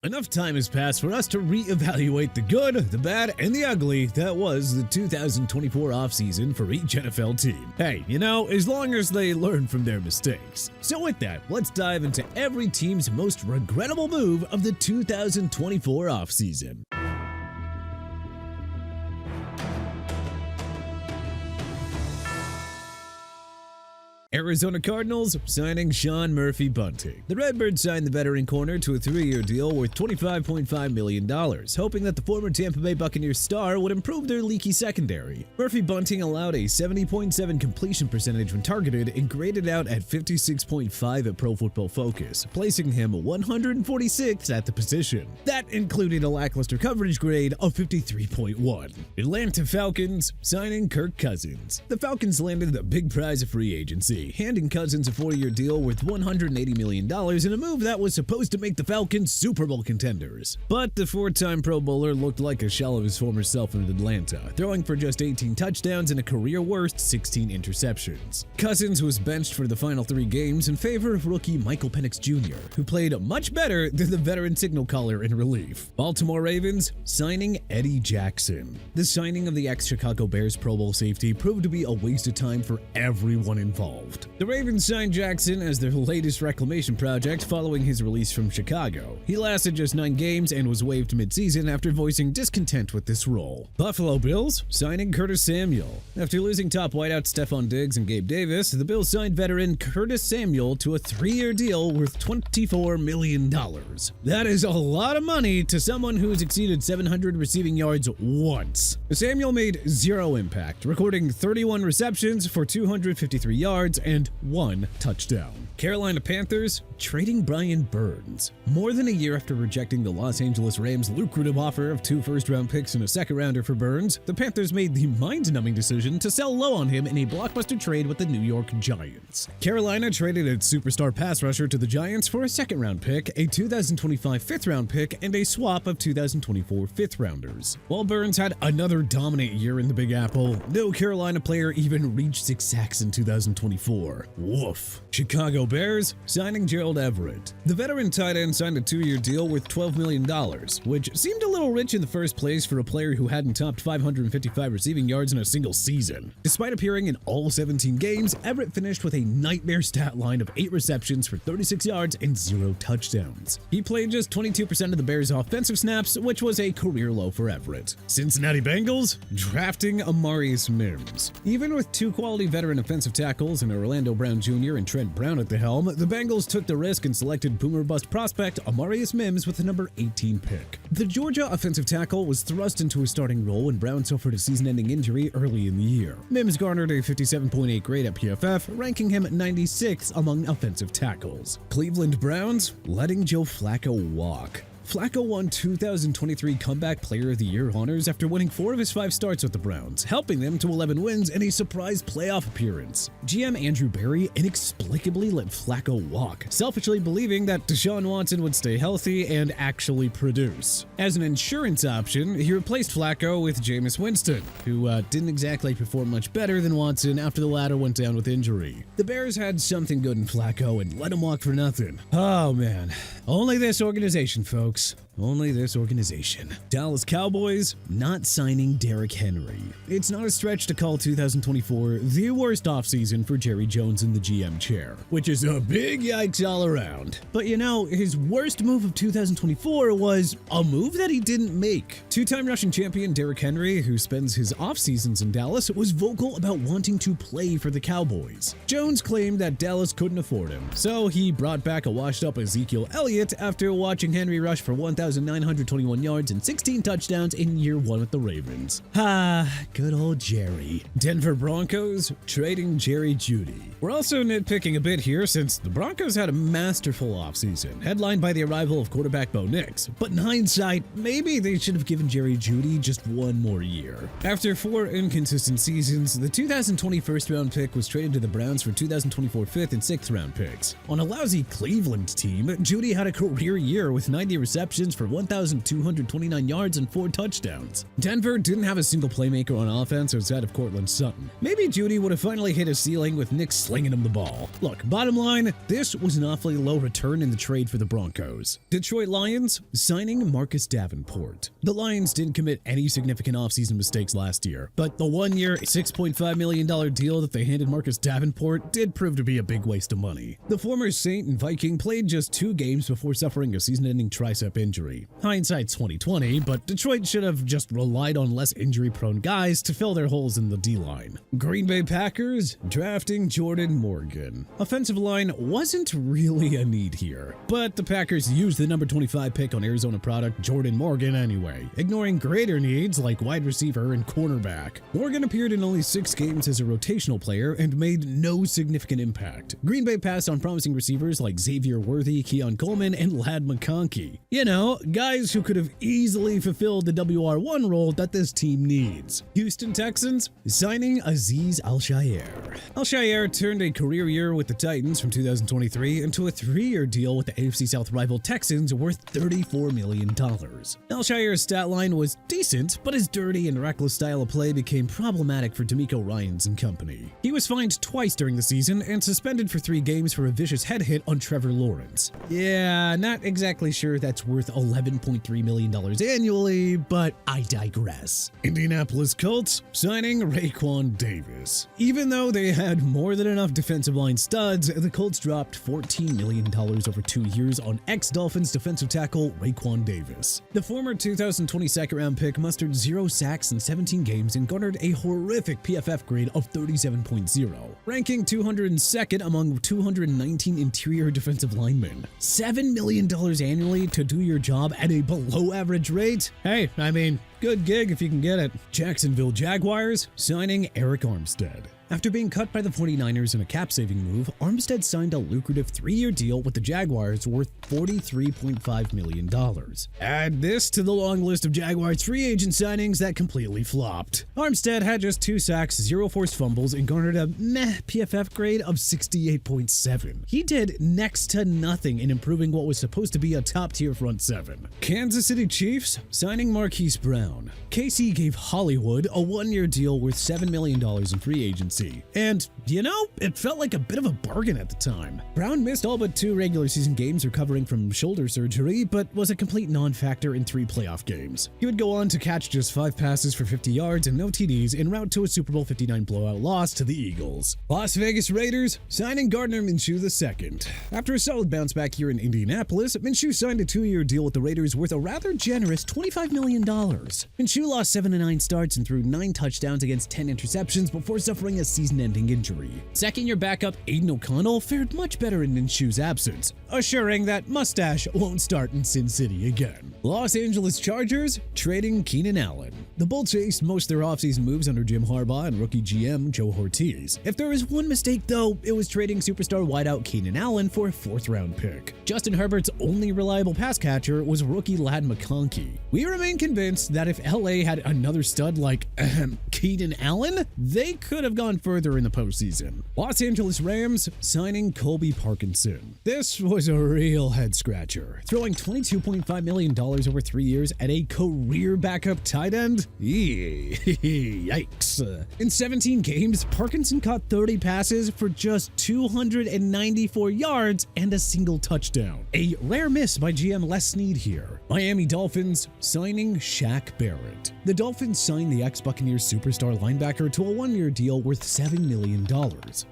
Enough time has passed for us to reevaluate the good, the bad, and the ugly that was the 2024 offseason for each NFL team. Hey, as long as they learn from their mistakes. So with that, let's dive into every team's most regrettable move of the 2024 offseason. Arizona Cardinals signing Sean Murphy-Bunting. The Redbirds signed the veteran corner to a 3-year deal worth $25.5 million, hoping that the former Tampa Bay Buccaneers star would improve their leaky secondary. Murphy-Bunting allowed a 70.7 completion percentage when targeted and graded out at 56.5 at Pro Football Focus, placing him 146th at the position. That included a lackluster coverage grade of 53.1. Atlanta Falcons signing Kirk Cousins. The Falcons landed the big prize of free agency, handing Cousins a 4-year deal worth $180 million in a move that was supposed to make the Falcons Super Bowl contenders. But the 4-time Pro Bowler looked like a shell of his former self in Atlanta, throwing for just 18 touchdowns and a career-worst 16 interceptions. Cousins was benched for the final 3 games in favor of rookie Michael Penix Jr., who played much better than the veteran signal caller in relief. Baltimore Ravens signing Eddie Jackson. The signing of the ex-Chicago Bears Pro Bowl safety proved to be a waste of time for everyone involved. The Ravens signed Jackson as their latest reclamation project following his release from Chicago. He lasted just 9 games and was waived mid-season after voicing discontent with this role. Buffalo Bills signing Curtis Samuel. After losing top wideouts Stephon Diggs and Gabe Davis, the Bills signed veteran Curtis Samuel to a 3-year deal worth $24 million. That is a lot of money to someone who's exceeded 700 receiving yards once. Samuel made 0 impact, recording 31 receptions for 253 yards and 1 touchdown. Carolina Panthers trading Brian Burns. More than a year after rejecting the Los Angeles Rams' lucrative offer of 2 first-round picks and a second-rounder for Burns, the Panthers made the mind-numbing decision to sell low on him in a blockbuster trade with the New York Giants. Carolina traded its superstar pass rusher to the Giants for a second-round pick, a 2025 fifth-round pick, and a swap of 2024 fifth-rounders. While Burns had another dominant year in the Big Apple, no Carolina player even reached 6 sacks in 2024. Woof. Chicago Bears signing Gerald Everett. The veteran tight end signed a 2-year deal worth $12 million, which seemed a little rich in the first place for a player who hadn't topped 555 receiving yards in a single season. Despite appearing in all 17 games, Everett finished with a nightmare stat line of 8 receptions for 36 yards and 0 touchdowns. He played just 22% of the Bears' offensive snaps, which was a career low for Everett. Cincinnati Bengals drafting Amarius Mims. Even with 2 quality veteran offensive tackles and Orlando Brown Jr. and Trent Brown at the helm, the Bengals took the risk and selected boomer bust prospect Amarius Mims with the number 18 pick. The Georgia offensive tackle was thrust into a starting role when Brown suffered a season-ending injury early in the year. Mims garnered a 57.8 grade at PFF, ranking him 96th among offensive tackles. Cleveland Browns letting Joe Flacco walk. Flacco won 2023 Comeback Player of the Year honors after winning 4 of his 5 starts with the Browns, helping them to 11 wins and a surprise playoff appearance. GM Andrew Berry inexplicably let Flacco walk, selfishly believing that Deshaun Watson would stay healthy and actually produce. As an insurance option, he replaced Flacco with Jameis Winston, who didn't exactly perform much better than Watson after the latter went down with injury. The Bears had something good in Flacco and let him walk for nothing. Oh man, only this organization, folks. Only this organization. Dallas Cowboys not signing Derrick Henry. It's not a stretch to call 2024 the worst offseason for Jerry Jones in the GM chair, which is a big yikes all around. But his worst move of 2024 was a move that he didn't make. 2-time rushing champion Derrick Henry, who spends his off-seasons in Dallas, was vocal about wanting to play for the Cowboys. Jones claimed that Dallas couldn't afford him, so he brought back a washed-up Ezekiel Elliott after watching Henry rush for 1,921 yards and 16 touchdowns in year 1 with the Ravens. Good old Jerry. Denver Broncos trading Jerry Jeudy. We're also nitpicking a bit here since the Broncos had a masterful offseason, headlined by the arrival of quarterback Bo Nix, but in hindsight, maybe they should have given Jerry Jeudy just 1 more year. After 4 inconsistent seasons, the 2020 first-round pick was traded to the Browns for 2024 5th and 6th round picks. On a lousy Cleveland team, Jeudy had a career year with 90 receptions receptions for 1,229 yards and 4 touchdowns. Denver didn't have a single playmaker on offense outside of Cortland Sutton. Maybe Judy would have finally hit a ceiling with Nick slinging him the ball. Look, bottom line, this was an awfully low return in the trade for the Broncos. Detroit Lions signing Marcus Davenport. The Lions didn't commit any significant offseason mistakes last year, but the one-year, $6.5 million deal that they handed Marcus Davenport did prove to be a big waste of money. The former Saint and Viking played just 2 games before suffering a season-ending tricep injury. Hindsight's 2020, but Detroit should have just relied on less injury-prone guys to fill their holes in the D-line. Green Bay Packers drafting Jordan Morgan. Offensive line wasn't really a need here, but the Packers used the number 25 pick on Arizona product Jordan Morgan anyway, ignoring greater needs like wide receiver and cornerback. Morgan appeared in only 6 games as a rotational player and made no significant impact. Green Bay passed on promising receivers like Xavier Worthy, Keon Coleman, and Ladd McConkey. You know, guys who could have easily fulfilled the WR1 role that this team needs. Houston Texans signing Azeez Al-Shaair. Al-Shaair turned a career year with the Titans from 2023 into a 3-year deal with the AFC South rival Texans worth $34 million. Al-Shaair's stat line was decent, but his dirty and reckless style of play became problematic for DeMeco Ryans and company. He was fined twice during the season and suspended for 3 games for a vicious head hit on Trevor Lawrence. Yeah, not exactly sure that's worth $11.3 million annually, but I digress. Indianapolis Colts signing Raekwon Davis. Even though they had more than enough defensive line studs, the Colts dropped $14 million over 2 years on ex-Dolphins defensive tackle Raekwon Davis. The former 2020 second-round pick mustered 0 sacks in 17 games and garnered a horrific PFF grade of 37.0, ranking 202nd among 219 interior defensive linemen. $7 million annually to do your job at a below-average rate? Hey, I mean, good gig if you can get it. Jacksonville Jaguars signing Eric Armstead. After being cut by the 49ers in a cap-saving move, Armstead signed a lucrative 3-year deal with the Jaguars worth $43.5 million. Add this to the long list of Jaguars free agent signings that completely flopped. Armstead had just 2 sacks, 0 forced fumbles, and garnered a meh PFF grade of 68.7. He did next to nothing in improving what was supposed to be a top-tier front 7. Kansas City Chiefs signing Marquise Brown. KC gave Hollywood a 1-year deal worth $7 million in free agency. And, you know, it felt like a bit of a bargain at the time. Brown missed all but 2 regular season games recovering from shoulder surgery, but was a complete non-factor in 3 playoff games. He would go on to catch just 5 passes for 50 yards and no TDs en route to a Super Bowl 59 blowout loss to the Eagles. Las Vegas Raiders signing Gardner Minshew II. After a solid bounce-back year in Indianapolis, Minshew signed a 2-year deal with the Raiders worth a rather generous $25 million. Minshew lost 7 to 9 starts and threw 9 touchdowns against 10 interceptions before suffering a season-ending injury. Second-year backup Aiden O'Connell fared much better in Minshew's absence, assuring that mustache won't start in Sin City again. Los Angeles Chargers trading Keenan Allen. The Bull chased most of their offseason moves under Jim Harbaugh and rookie GM Joe Ortiz. If there was one mistake, though, it was trading superstar wideout Keenan Allen for a 4th-round pick. Justin Herbert's only reliable pass catcher was rookie Ladd McConkey. We remain convinced that if LA had another stud like Keenan Allen, they could have gone further in the postseason. Los Angeles Rams signing Colby Parkinson. This was a real head-scratcher, throwing $22.5 million over 3 years at a career backup tight end? Yikes. In 17 games, Parkinson caught 30 passes for just 294 yards and a single touchdown. A rare miss by GM Les Snead here. Miami Dolphins signing Shaq Barrett. The Dolphins signed the ex-Buccaneers superstar linebacker to a 1-year deal worth $7 million,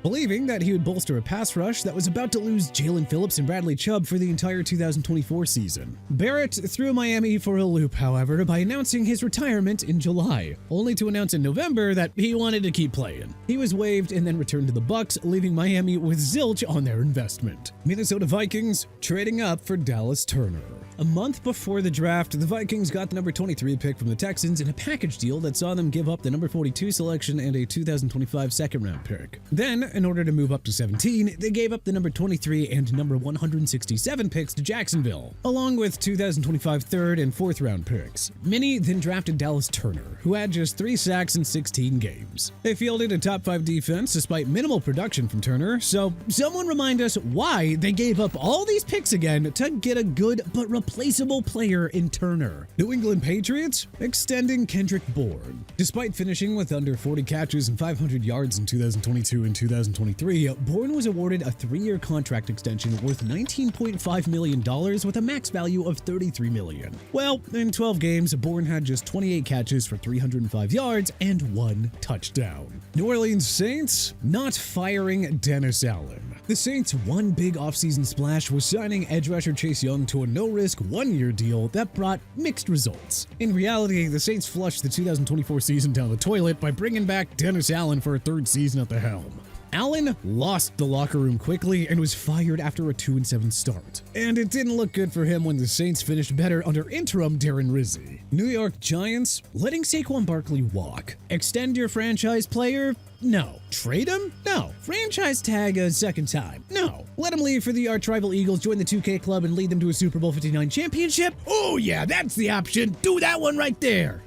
believing that he would bolster a pass rush that was about to lose Jalen Phillips and Bradley Chubb for the entire 2024 season. Barrett threw Miami for a loop, however, by announcing his retirement in July, only to announce in November that he wanted to keep playing. He was waived and then returned to the Bucs, leaving Miami with zilch on their investment. Minnesota Vikings trading up for Dallas Turner. A month before the draft, the Vikings got the number 23 pick from the Texans in a package deal that saw them give up the number 42 selection and a 2025 second-round pick. Then, in order to move up to 17, they gave up the number 23 and number 167 picks to Jacksonville, along with 2025 third and fourth-round picks. Minnie then drafted Dallas Turner, who had just 3 sacks in 16 games. They fielded a top-5 defense despite minimal production from Turner, so someone remind us why they gave up all these picks again to get a good but irreplaceable player in Turner. New England Patriots extending Kendrick Bourne. Despite finishing with under 40 catches and 500 yards in 2022 and 2023, Bourne was awarded a 3-year contract extension worth $19.5 million with a max value of $33 million. Well, in 12 games, Bourne had just 28 catches for 305 yards and 1 touchdown. New Orleans Saints not firing Dennis Allen. The Saints' one big offseason splash was signing edge rusher Chase Young to a no-risk 1-year deal that brought mixed results. In reality, the Saints flushed the 2024 season down the toilet by bringing back Dennis Allen for a 3rd season at the helm. Allen lost the locker room quickly and was fired after a 2-7 start. And it didn't look good for him when the Saints finished better under interim Darren Rizzi. New York Giants letting Saquon Barkley walk. Extend your franchise player? No. Trade him? No. Franchise tag a second time? No. Let him leave for the arch-rival Eagles, join the 2K club, and lead them to a Super Bowl 59 championship? Oh yeah, that's the option. Do that one right there.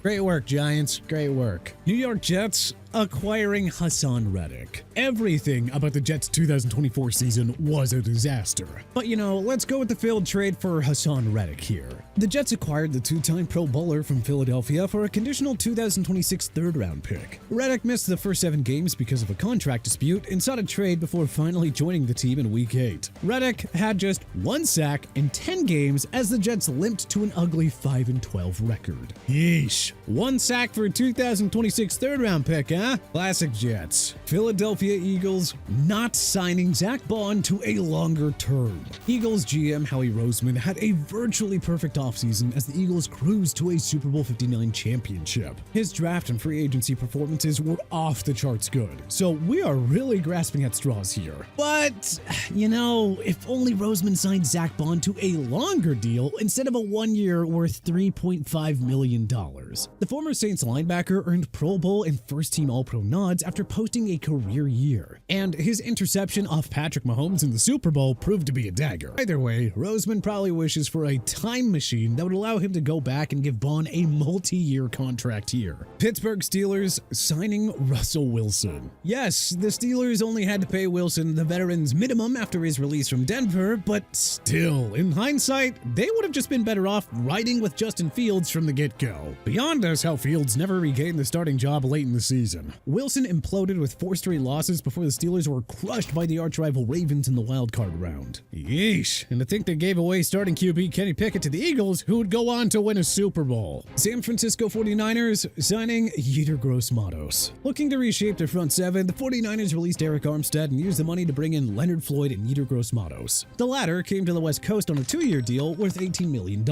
Great work, Giants. Great work. New York Jets acquiring Hassan Reddick. Everything about the Jets' 2024 season was a disaster. But let's go with the failed trade for Hassan Reddick here. The Jets acquired the 2-time Pro Bowler from Philadelphia for a conditional 2026 3rd-round pick. Reddick missed the first 7 games because of a contract dispute and sought a trade before finally joining the team in Week 8. Reddick had just 1 sack in 10 games as the Jets limped to an ugly 5-12 record. Yeesh. 1 sack for a 2026 3rd-round pick, huh? Classic Jets. Philadelphia Eagles not signing Zach Bond to a longer term. Eagles GM Howie Roseman had a virtually perfect offseason as the Eagles cruised to a Super Bowl 59 championship. His draft and free agency performances were off the charts good, so we are really grasping at straws here. But, if only Roseman signed Zach Bond to a longer deal instead of a 1-year worth $3.5 million. The former Saints linebacker earned Pro Bowl and first-team All-Pro nods after posting a career year, and his interception off Patrick Mahomes in the Super Bowl proved to be a dagger. Either way, Roseman probably wishes for a time machine that would allow him to go back and give Bond a multi-year contract here. Pittsburgh Steelers signing Russell Wilson. Yes, the Steelers only had to pay Wilson the veteran's minimum after his release from Denver, but still, in hindsight, they would have just been better off riding with Justin Fields from the get-go. Beyond us how Fields never regained the starting job late in the season. Wilson imploded with 4 straight losses before the Steelers were crushed by the arch-rival Ravens in the wildcard round. Yeesh, and to think they gave away starting QB Kenny Pickett to the Eagles, who would go on to win a Super Bowl. San Francisco 49ers signing Yetur Gross-Matos. Looking to reshape their front 7, the 49ers released Eric Armstead and used the money to bring in Leonard Floyd and Yetur Gross-Matos. The latter came to the West Coast on a 2-year deal worth $18 million.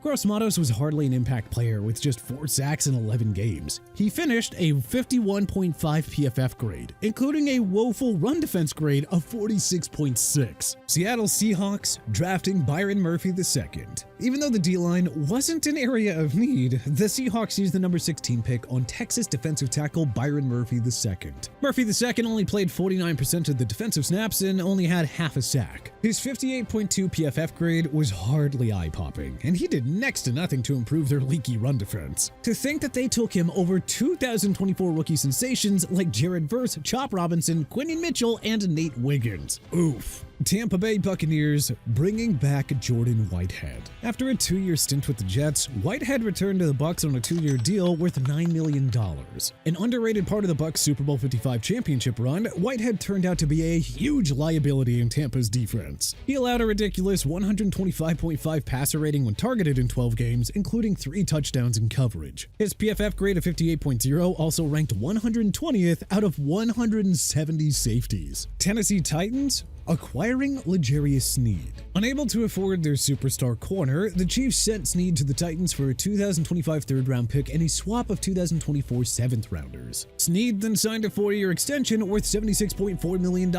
Gross-Matos was hardly an impact player with just 4 sacks in 11 games. He finished a 51.5 PFF grade, including a woeful run defense grade of 46.6. Seattle Seahawks drafting Byron Murphy II. Even though the D-line wasn't an area of need, the Seahawks used the number 16 pick on Texas defensive tackle Byron Murphy II. Murphy II only played 49% of the defensive snaps and only had half a sack. His 58.2 PFF grade was hardly eye-popping, and he did next to nothing to improve their leaky run defense. To think that they took him over 2024 rookie sensations like Jared Verse, Chop Robinson, Quinton Mitchell, and Nate Wiggins. Oof. Tampa Bay Buccaneers bringing back Jordan Whitehead. After a 2-year stint with the Jets, Whitehead returned to the Bucs on a 2-year deal worth $9 million. An underrated part of the Bucs Super Bowl 55 championship run, Whitehead turned out to be a huge liability in Tampa's defense. He allowed a ridiculous 125.5 passer rating when targeted in 12 games, including 3 touchdowns in coverage. His PFF grade of 58.0 also ranked 120th out of 170 safeties. Tennessee Titans acquiring L'Jarius Sneed. Unable to afford their superstar corner, the Chiefs sent Sneed to the Titans for a 2025 3rd-round pick and a swap of 2024 7th-rounders. Sneed then signed a 4-year extension worth $76.4 million.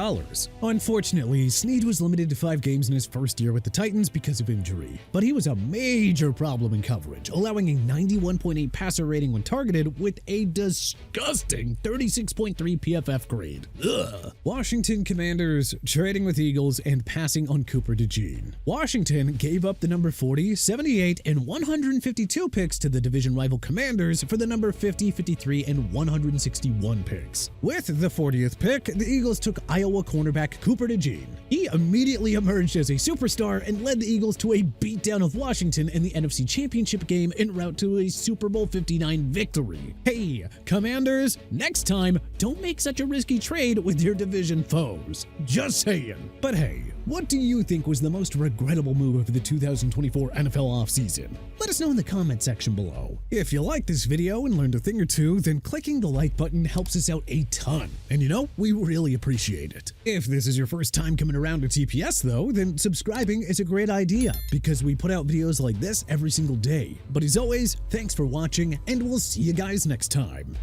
Unfortunately, Sneed was limited to 5 games in his first year with the Titans because of injury, but he was a major problem in coverage, allowing a 91.8 passer rating when targeted with a disgusting 36.3 PFF grade. Ugh. Washington Commanders trading siding with the Eagles and passing on Cooper DeJean. Washington gave up the number 40, 78, and 152 picks to the division rival Commanders for the number 50, 53, and 161 picks. With the 40th pick, the Eagles took Iowa cornerback Cooper DeJean. He immediately emerged as a superstar and led the Eagles to a beatdown of Washington in the NFC Championship game en route to a Super Bowl 59 victory. Hey, Commanders, next time, don't make such a risky trade with your division foes. Just saying. But hey, what do you think was the most regrettable move of the 2024 NFL offseason? Let us know in the comment section below. If you liked this video and learned a thing or two, then clicking the like button helps us out a ton. And you know, we really appreciate it. If this is your first time coming around to TPS though, then subscribing is a great idea because we put out videos like this every single day. But as always, thanks for watching and we'll see you guys next time.